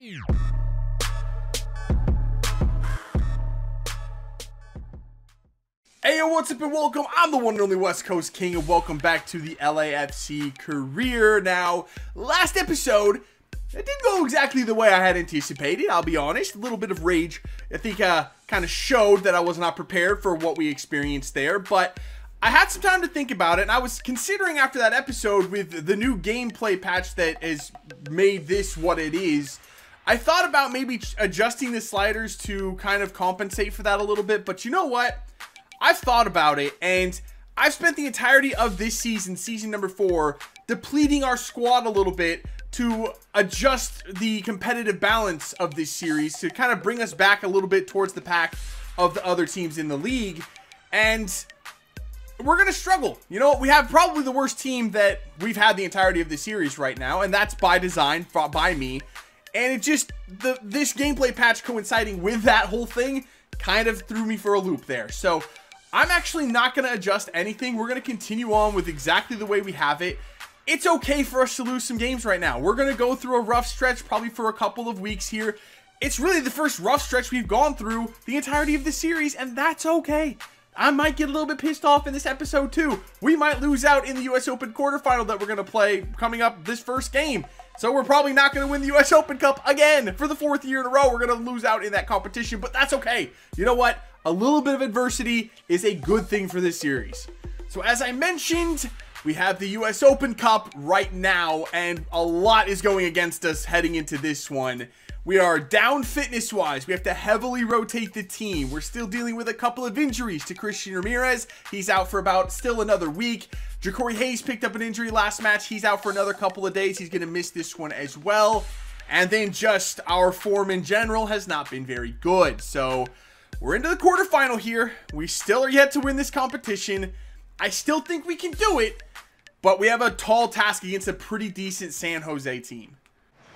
Hey, what's up and welcome. I'm the one and only West Coast King, and welcome back to the LAFC career. Now, last episode, it didn't go exactly the way I had anticipated, I'll be honest. A little bit of rage, I think, kind of showed that I was not prepared for what we experienced there, but I had some time to think about it, and I was considering after that episode with the new gameplay patch that has made this what it is, I thought about maybe adjusting the sliders to kind of compensate for that a little bit, but you know what? I've thought about it, and I've spent the entirety of this season, season number 4, depleting our squad a little bit to adjust the competitive balance of this series to kind of bring us back a little bit towards the pack of the other teams in the league, and we're going to struggle. You know, we have probably the worst team that we've had the entirety of the series right now, and that's by design, by me, and it just, this gameplay patch coinciding with that whole thing kind of threw me for a loop there. So I'm actually not going to adjust anything. We're going to continue on with exactly the way we have it. It's okay for us to lose some games right now. We're going to go through a rough stretch probably for a couple of weeks here. It's really the first rough stretch we've gone through the entirety of the series, and that's okay. I might get a little bit pissed off in this episode too. We might lose out in the US Open quarterfinal that we're going to play coming up this first game. So we're probably not going to win the US Open Cup again for the 4th year in a row. We're going to lose out in that competition, but that's okay. You know what? A little bit of adversity is a good thing for this series. So as I mentioned, we have the US Open Cup right now, and a lot is going against us heading into this one. We are down fitness-wise. We have to heavily rotate the team. We're still dealing with a couple of injuries to Christian Ramirez. He's out for about still another week. Ja'Cory Hayes picked up an injury last match. He's out for another couple of days. He's going to miss this one as well. And then just our form in general has not been very good. So we're into the quarterfinal here. We still are yet to win this competition. I still think we can do it, but we have a tall task against a pretty decent San Jose team.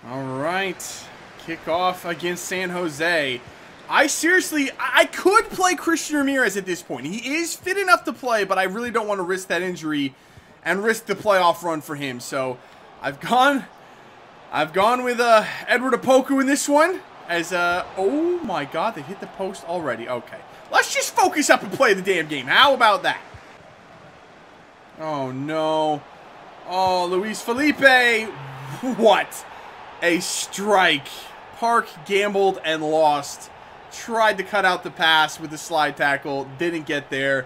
All right, kick off against San Jose. I could play Christian Ramirez at this point. He is fit enough to play, but I really don't want to risk that injury and risk the playoff run for him. So I've gone with Edward Opoku in this one. As, oh my god, they hit the post already. Okay. Let's just focus up and play the damn game. How about that? Oh, no. Oh, Luis Felipe. What a strike. Park gambled and lost. Tried to cut out the pass with the slide tackle. Didn't get there.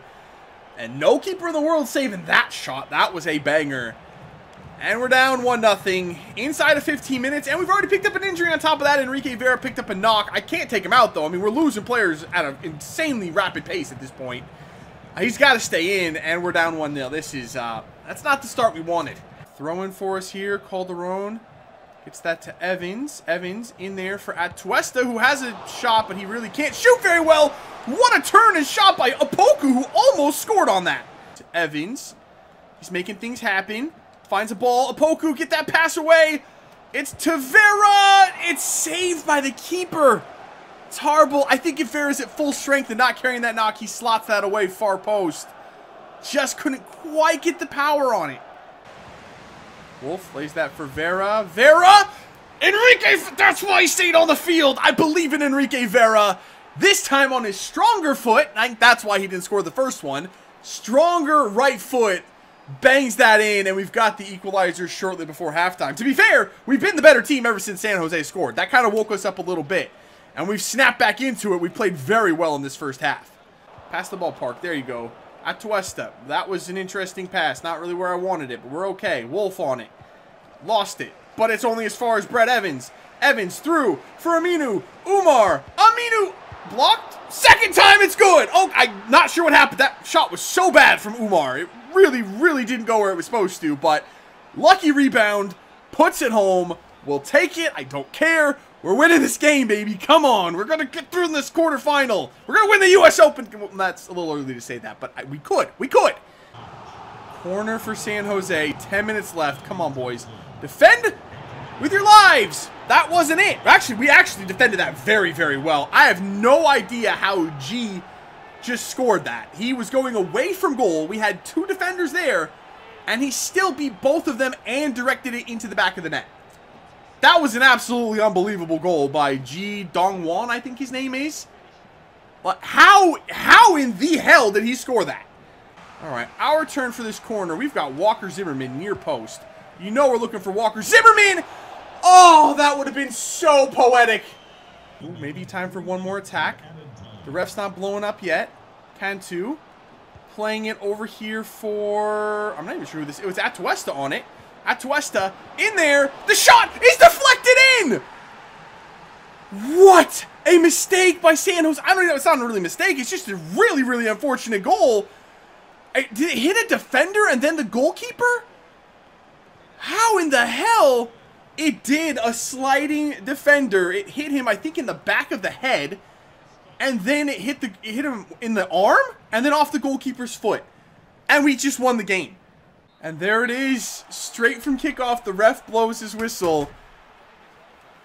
And no keeper in the world saving that shot. That was a banger. And we're down 1-0 inside of 15 minutes, and we've already picked up an injury on top of that. Enrique Vera picked up a knock. I can't take him out, though. I mean, we're losing players at an insanely rapid pace at this point. He's got to stay in, and we're down 1-0. This is, that's not the start we wanted. Throwing for us here, Calderon gets that to Evans. Evans in there for Atuesta, who has a shot, but he really can't shoot very well. What a turn and shot by Opoku, who almost scored on that. To Evans. He's making things happen. Finds a ball. Opoku, get that pass away. It's to Vera. It's saved by the keeper. It's horrible. I think if Vera's at full strength and not carrying that knock, he slots that away far post. Just couldn't quite get the power on it. Wolf lays that for Vera. Vera! Enrique, that's why he stayed on the field. I believe in Enrique Vera. This time on his stronger foot. I think that's why he didn't score the first one. Stronger right foot. Bangs that in, and we've got the equalizer shortly before halftime. To be fair, we've been the better team ever since San Jose scored. That kind of woke us up a little bit, and we've snapped back into it. We played very well in this first half. Pass the ball, Park. There you go. Atuesta. That was an interesting pass. Not really where I wanted it, but we're okay. Wolf on it. Lost it, but it's only as far as Brett Evans. Evans through for Aminu. Umar. Aminu blocked. Second time, it's good. Oh, I'm not sure what happened. That shot was so bad from Umar. It really didn't go where it was supposed to, but lucky rebound, puts it home. We'll take it. I don't care. We're winning this game, baby. Come on. We're going to get through this quarterfinal. We're going to win the US Open. Well, that's a little early to say that, but we could. We could. Corner for San Jose. 10 minutes left. Come on, boys. Defend with your lives. That wasn't it. Actually, we actually defended that very well. I have no idea how G just scored that. He was going away from goal. We had 2 defenders there, and he still beat both of them and directed it into the back of the net. That was an absolutely unbelievable goal by Ji Dongwon, I think his name is. But how in the hell did he score that? All right, our turn for this corner. We've got Walker Zimmerman near post. You know we're looking for Walker Zimmerman. Oh, that would have been so poetic. Ooh, maybe time for one more attack. The ref's not blowing up yet. Cantu playing it over here for... I'm not even sure who this... It was Atuesta on it. Atuesta in there. The shot is deflected in! What? A mistake by San Jose. I don't know. It's not really a mistake. It's just a really, really unfortunate goal. Did it hit a defender and then the goalkeeper? How in the hell? It did. A sliding defender. It hit him, I think, in the back of the head. And then it hit him in the arm. And then off the goalkeeper's foot. And we just won the game. And there it is. Straight from kickoff, the ref blows his whistle.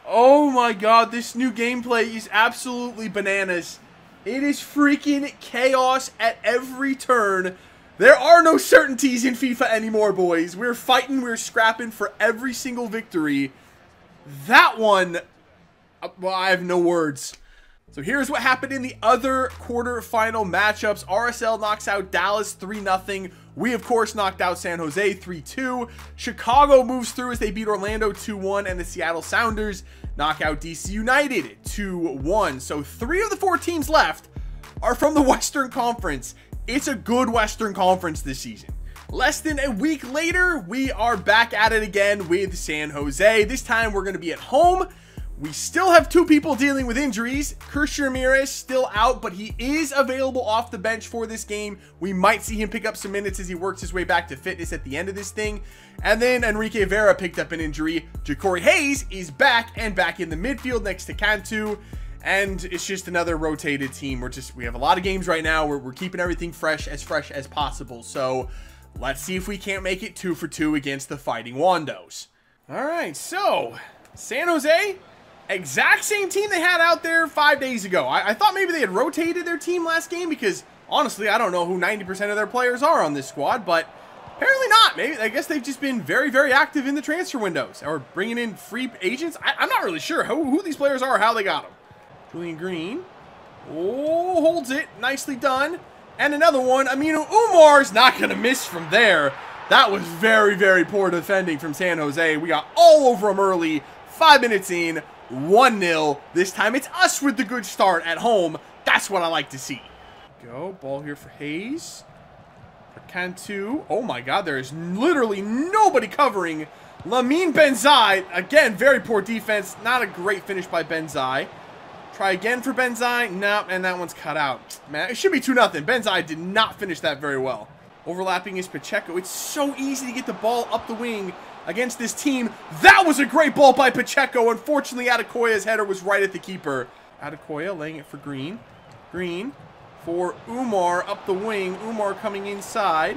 Oh my god, this new gameplay is absolutely bananas. It is freaking chaos at every turn. There are no certainties in FIFA anymore, boys. We're fighting, we're scrapping for every single victory. That one, well, I have no words. So here's what happened in the other quarterfinal matchups. RSL knocks out Dallas 3-0. We, of course, knocked out San Jose 3-2. Chicago moves through as they beat Orlando 2-1. And the Seattle Sounders knock out DC United 2-1. So 3 of the 4 teams left are from the Western Conference. It's a good Western Conference this season. Less than a week later, we are back at it again with San Jose. This time, we're going to be at home. We still have 2 people dealing with injuries. Christian Ramirez still out, but he is available off the bench for this game. We might see him pick up some minutes as he works his way back to fitness at the end of this thing. And then Enrique Vera picked up an injury. Ja'Cory Hayes is back and back in the midfield next to Cantu. And it's just another rotated team. We have a lot of games right now. We're keeping everything fresh as possible. So let's see if we can't make it 2 for 2 against the Fighting Wandos. All right, so San Jose, exact same team they had out there 5 days ago. I thought maybe they had rotated their team last game because, honestly, I don't know who 90% of their players are on this squad, but apparently not. Maybe, I guess they've just been very, very active in the transfer windows or bringing in free agents. I'm not really sure who these players are or how they got them. Julian Green. Oh, holds it. Nicely done. And another one. Aminu Umar's not going to miss from there. That was very, very poor defending from San Jose. We got all over them early. 5 minutes in. 1-0. This time it's us with the good start at home. That's what I like to see. Go. Ball here for Hayes. For Cantu. Oh my god. There is literally nobody covering Lamine Benzai. Again, very poor defense. Not a great finish by Benzai. Try again for Benzai. Nope, and that one's cut out. Man, it should be 2-0. Benzai did not finish that very well. Overlapping is Pacheco. It's so easy to get the ball up the wing against this team. That was a great ball by Pacheco. Unfortunately, Adekoya's header was right at the keeper. Adekoya laying it for Green. Green for Umar up the wing. Umar coming inside.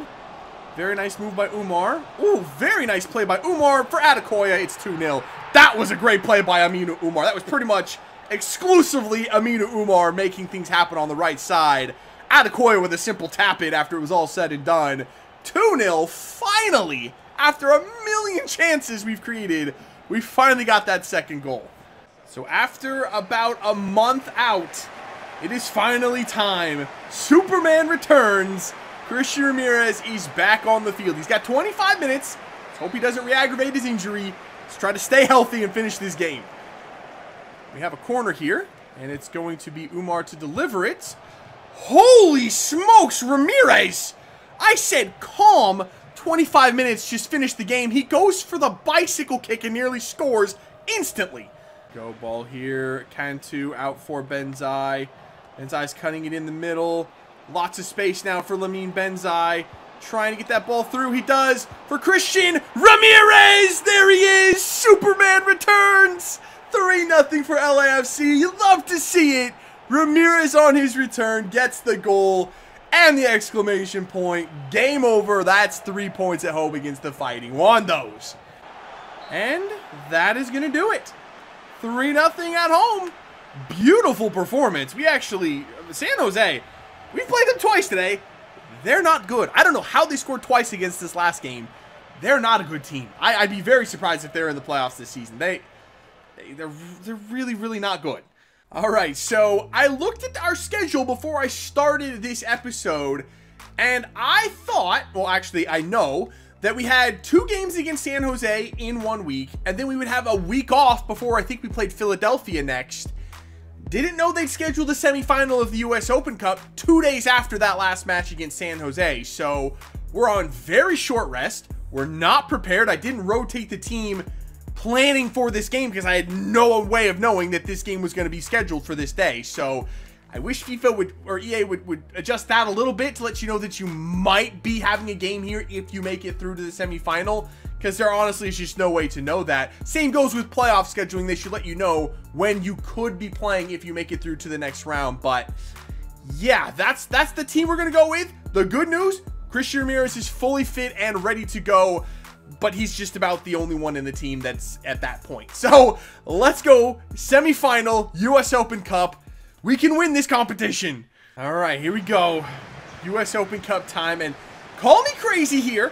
Very nice move by Umar. Ooh, very nice play by Umar for Adekoya. It's 2-0. That was a great play by Aminu Umar. That was pretty much exclusively Aminu Umar making things happen on the right side. Adekoya with a simple tap-in after it was all said and done. 2-0, finally, after a million chances we've created, we finally got that second goal. So after about a month out, it is finally time. Superman returns. Christian Ramirez is back on the field. He's got 25 minutes. Let's hope he doesn't re-aggravate his injury. Let's try to stay healthy and finish this game. We have a corner here, and it's going to be Umar to deliver it. Holy smokes, Ramirez! I said calm. 25 minutes, just finished the game. He goes for the bicycle kick and nearly scores instantly. Go ball here. Cantu out for Benzai. Benzai's cutting it in the middle. Lots of space now for Lamine Benzai. Trying to get that ball through. He does for Christian Ramirez. There he is. Superman returns. 3-0 for LAFC. You love to see it. Ramirez on his return gets the goal and the exclamation point. Game over. That's 3 points at home against the Fighting Wandos. And that is going to do it. 3-0 at home. Beautiful performance. We actually, San Jose, we played them twice today. They're not good. I don't know how they scored twice against this last game. They're not a good team. I'd be very surprised if they're in the playoffs this season. They're really, really not good. All right, so I looked at our schedule before I started this episode, and I thought, well, actually, I know that we had 2 games against San Jose in 1 week, and then we would have a week off before I think we played Philadelphia next. Didn't know they'd scheduled the semifinal of the US Open Cup 2 days after that last match against San Jose. So we're on very short rest. We're not prepared. I didn't rotate the team planning for this game because I had no way of knowing that this game was going to be scheduled for this day. So I wish FIFA would, or EA would adjust that a little bit to let you know that you might be having a game here if you make it through to the semifinal, because there honestly is just no way to know that. Same goes with playoff scheduling. They should let you know when you could be playing if you make it through to the next round. But yeah, that's the team we're going to go with. The good news, Christian Ramirez is fully fit and ready to go, but he's just about the only one in the team that's at that point. So let's go. Semifinal, US Open Cup. We can win this competition. All right, here we go. US Open Cup time. And call me crazy here,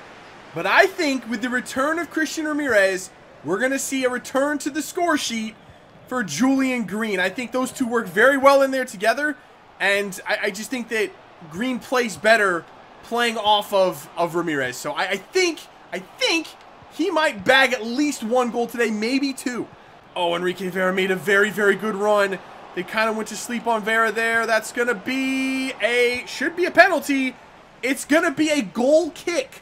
but I think with the return of Christian Ramirez, we're going to see a return to the score sheet for Julian Green. I think those two work very well in there together. And I just think that Green plays better playing off of Ramirez. So I think he might bag at least 1 goal today, maybe 2. Oh, Enrique Vera made a very, very good run. They kind of went to sleep on Vera there. That's going to be should be a penalty. It's going to be a goal kick.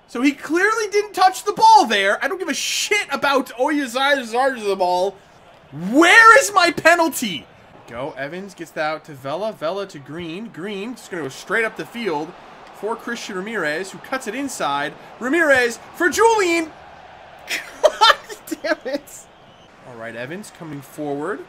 So he clearly didn't touch the ball there. I don't give a shit about Oyazar's the ball. Where is my penalty? Go, Evans gets that out to Vela. Vela to Green. Green just going to go straight up the field for Christian Ramirez, who cuts it inside. Ramirez for Julian. God damn it. All right, Evans coming forward.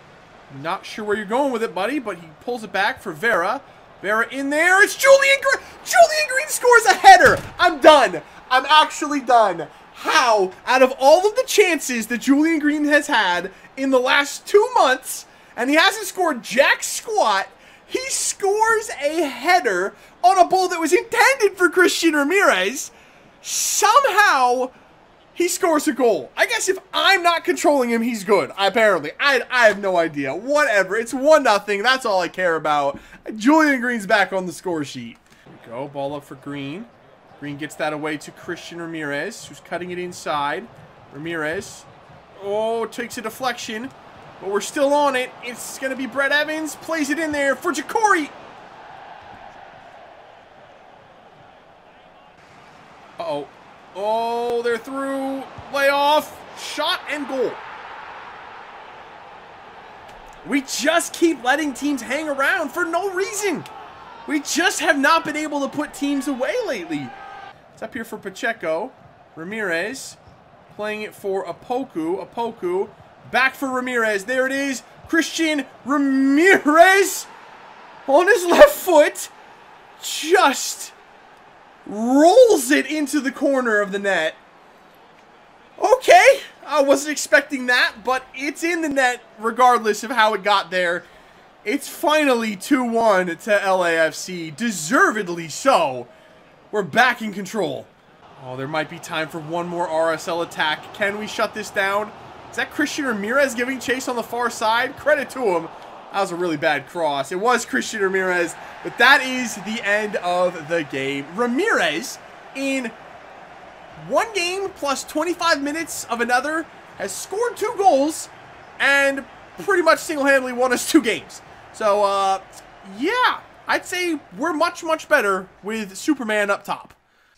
Not sure where you're going with it, buddy, but he pulls it back for Vera. Vera in there. It's Julian Green. Julian Green scores a header. I'm done. I'm actually done. How, out of all of the chances that Julian Green has had in the last 2 months, and he hasn't scored jack squat, he scores a header on a ball that was intended for Christian Ramirez. Somehow he scores a goal. I guess if I'm not controlling him, he's good. Apparently. I have no idea. Whatever. It's 1-0. That's all I care about. Julian Green's back on the score sheet. Here we go. Ball up for Green. Green gets that away to Christian Ramirez, who's cutting it inside. Ramirez. Oh, takes a deflection. But we're still on it. It's going to be Brett Evans. Plays it in there for Jacori. Uh-oh. Oh, they're through. Layoff. Shot and goal. We just keep letting teams hang around for no reason. We just have not been able to put teams away lately. It's up here for Pacheco. Ramirez playing it for Opoku. Opoku back for Ramirez. There it is. Christian Ramirez on his left foot just rolls it into the corner of the net. Okay, I wasn't expecting that, but it's in the net regardless of how it got there. It's finally 2-1 to LAFC, deservedly so. We're back in control. Oh, there might be time for one more RSL attack. Can we shut this down? Is that Christian Ramirez giving chase on the far side? Credit to him. That was a really bad cross. It was Christian Ramirez, but that is the end of the game. Ramirez, in 1 game plus 25 minutes of another, has scored 2 goals and pretty much single-handedly won us 2 games. So, yeah, I'd say we're much, much better with Superman up top.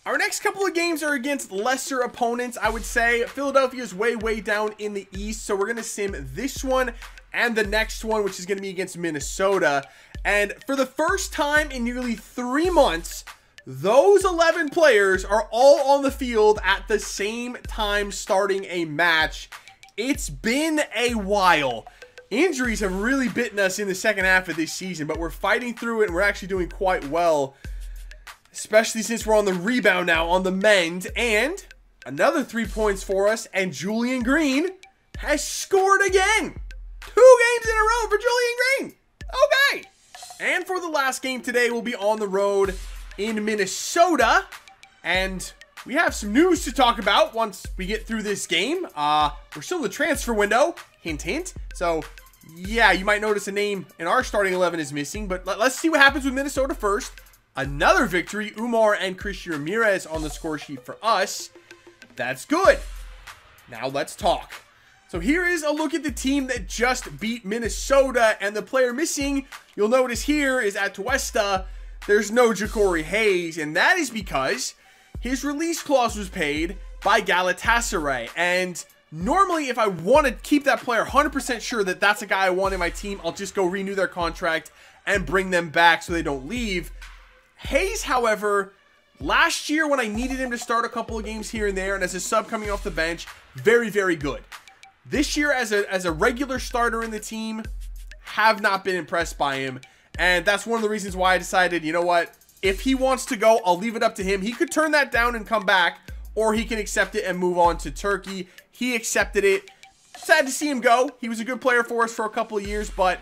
Our next couple of games are against lesser opponents, I would say. Philadelphia's way, way down in the East, so we're going to sim this one and the next one, which is going to be against Minnesota. And for the first time in nearly 3 months, those 11 players are all on the field at the same time starting a match. It's been a while. Injuries have really bitten us in the second half of this season, but we're fighting through it and we're actually doing quite well. Especially since we're on the rebound now, on the mend. And another 3 points for us. And Julian Green has scored again. 2 games in a row for Julian Green. Okay. And for the last game today, we'll be on the road in Minnesota. And we have some news to talk about once we get through this game. We're still in the transfer window, hint, hint. So, yeah, you might notice a name in our starting 11 is missing, but let's see what happens with Minnesota first. Another victory, Umar and Christian Ramirez on the score sheet for us. That's good. Now let's talk. So here is a look at the team that just beat Minnesota, and the player missing, you'll notice here, is Atuesta. There's no Ja'Cory Hayes, and that is because his release clause was paid by Galatasaray. And normally, if I want to keep that player 100% sure that that's a guy I want in my team, I'll just go renew their contract and bring them back so they don't leave. Hayes, however, last year when I needed him to start a couple of games here and there, and as a sub coming off the bench, very, very good. This year, as a regular starter in the team, have not been impressed by him. And that's one of the reasons why I decided, you know what? If he wants to go, I'll leave it up to him. He could turn that down and come back, or he can accept it and move on to Turkey. He accepted it. Sad to see him go. He was a good player for us for a couple of years, but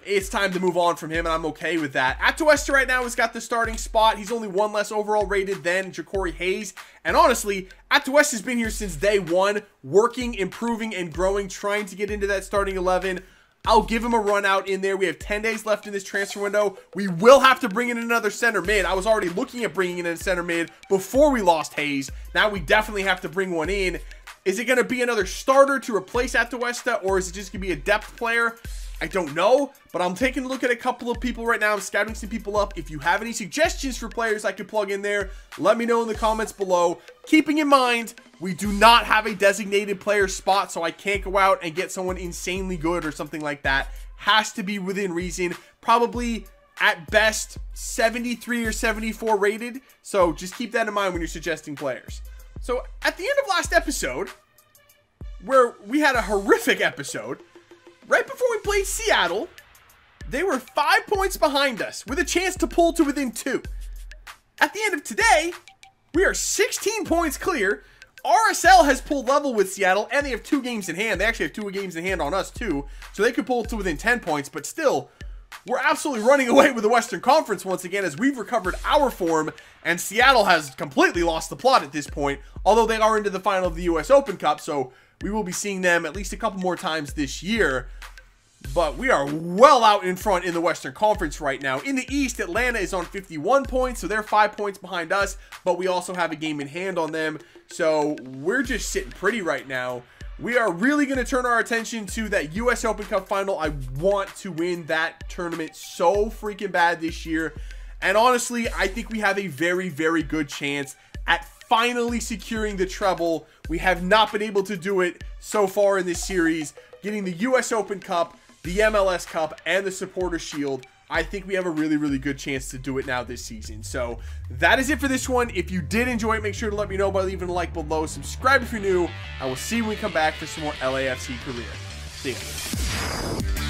it's time to move on from him, and I'm okay with that. Atuesta right now has got the starting spot. He's only one less overall rated than Ja'Cory Hayes. And honestly, Atuesta has been here since day one, working, improving, and growing, trying to get into that starting 11. I'll give him a run out in there. We have 10 days left in this transfer window. We will have to bring in another center mid. I was already looking at bringing in a center mid before we lost Hayes. Now we definitely have to bring one in. Is it going to be another starter to replace Atuesta, or is it just going to be a depth player? I don't know, but I'm taking a look at a couple of people right now. I'm scouting some people up. If you have any suggestions for players I could plug in there, let me know in the comments below. Keeping in mind, we do not have a designated player spot, so I can't go out and get someone insanely good or something like that. Has to be within reason. Probably, at best, 73 or 74 rated. So just keep that in mind when you're suggesting players. So at the end of last episode, where we had a horrific episode, right before we played Seattle, they were 5 points behind us with a chance to pull to within 2. At the end of today, we are 16 points clear. RSL has pulled level with Seattle, and they have 2 games in hand. They actually have 2 games in hand on us too, so they could pull to within 10 points, but still, we're absolutely running away with the Western Conference once again as we've recovered our form, and Seattle has completely lost the plot at this point, although they are into the final of the US Open Cup, so we will be seeing them at least a couple more times this year. But we are well out in front in the Western Conference right now. In the East, Atlanta is on 51 points, so they're 5 points behind us, but we also have a game in hand on them, so we're just sitting pretty right now. We are really going to turn our attention to that US Open Cup final. I want to win that tournament so freaking bad this year, and honestly, I think we have a very, very good chance at finally securing the treble. We have not been able to do it so far in this series. Getting the US Open Cup, the MLS Cup, and the Supporter Shield. I think we have a really, really good chance to do it now this season. So that is it for this one. If you did enjoy it, make sure to let me know by leaving a like below. Subscribe if you're new. I will see you when we come back for some more LAFC career. See ya.